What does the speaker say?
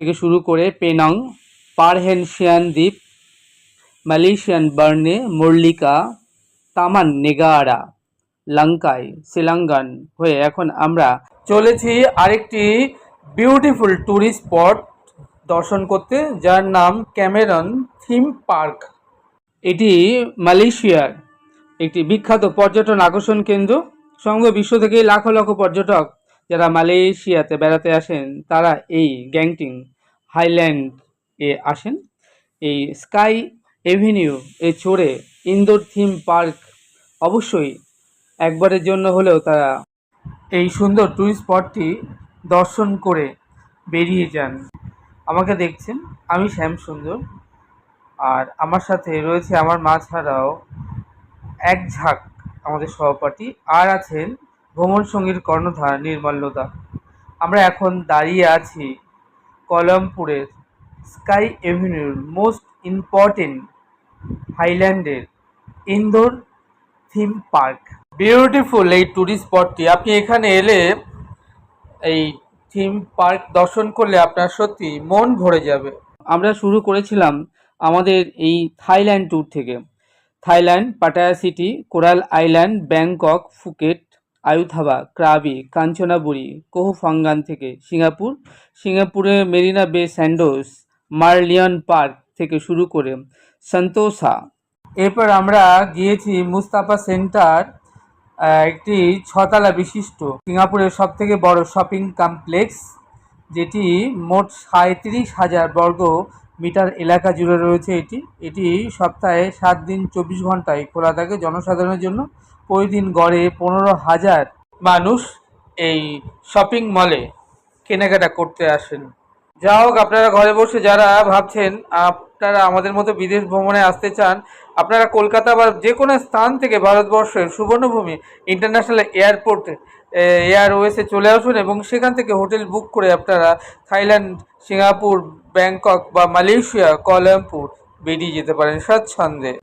থেকে শুরু করে পেনাং, পারহেনশিয়ান দ্বীপ, মালয়েশিয়ান বার্নে, মুরলিকা, তামান নেগারা, লঙ্কাই, সিলাঙ্গান হয়ে এখন আমরা চলেছি আরেকটি বিউটিফুল ট্যুরিস্ট স্পট দর্শন করতে, যার নাম ক্যামেরন থিম পার্ক। এটি মালয়েশিয়ার একটি বিখ্যাত পর্যটন আকর্ষণ কেন্দ্র। সমগ্র বিশ্ব থেকে লাখ লাখ পর্যটক যারা মালয়েশিয়াতে বেড়াতে আসেন তারা এই গ্যাংটিং হাইল্যান্ড এ আসেন। এই স্কাই এভিনিউ এ চড়ে ইনডোর থিম পার্ক অবশ্যই একবারের জন্য হলেও তারা এই সুন্দর টুরিস্ট স্পটটি দর্শন করে বেরিয়ে যান। আমাকে দেখছেন, আমি শ্যাম সুন্দর, আর আমার সাথে রয়েছে আমার মা ছাড়াও এক ঝাঁক আমাদের সহপাঠী, আর আছেন ভ্রমণ সঙ্গীর কর্ণধার নির্মল্যদা। আমরা এখন দাঁড়িয়ে আছি কলামপুরের স্কাই এভিনিউর মোস্ট ইম্পর্টেন্ট হাইল্যান্ডের ইনডোর থিম পার্ক। বিউটিফুল এই ট্যুরিস্ট স্পটটি, আপনি এখানে এলে এই থিম পার্ক দর্শন করলে আপনার সত্যি মন ভরে যাবে। আমরা শুরু করেছিলাম আমাদের এই থাইল্যান্ড ট্যুর থেকে। Thailand, Pattaya city, Coral Island, Bangkok, Phuket, Ayutthaya, Krabi, Kanchanaburi, Koh Phangan থেকে সিঙ্গাপুরে মেরিনা বে স্যান্ডোস, মার্লিয়ন পার্ক থেকে শুরু করে সন্তোসা। এরপর আমরা গিয়েছি মুস্তাফা সেন্টার, একটি 6 তলা বিশিষ্ট সিঙ্গাপুরের সবথেকে বড় শপিং কমপ্লেক্স, যেটি মোট 37,000 বর্গ মিটার এলাকা জুড়ে রয়েছে। এটি সপ্তাহে 7 দিন 24 ঘন্টায় খোলা থাকে জনসাধারণের জন্য। প্রতিদিন গড়ে 15,000 মানুষ এই শপিং মলে কেনাকাটা করতে আসেন। যা হোক, আপনারা ঘরে বসে যারা ভাবছেন আপনারা আমাদের মতো বিদেশ ভ্রমণে আসতে চান, আপনারা কলকাতা বা যে কোনো স্থান থেকে ভারতবর্ষের সুবর্ণভূমি ইন্টারন্যাশনাল এয়ারওয়েসে চলে আসুন এবং সেখান থেকে হোটেল বুক করে আপনারা থাইল্যান্ড, সিঙ্গাপুর, ব্যাংকক বা মালয়েশিয়া, কোয়ালালামপুর বেরিয়ে যেতে পারেন স্বচ্ছন্দে।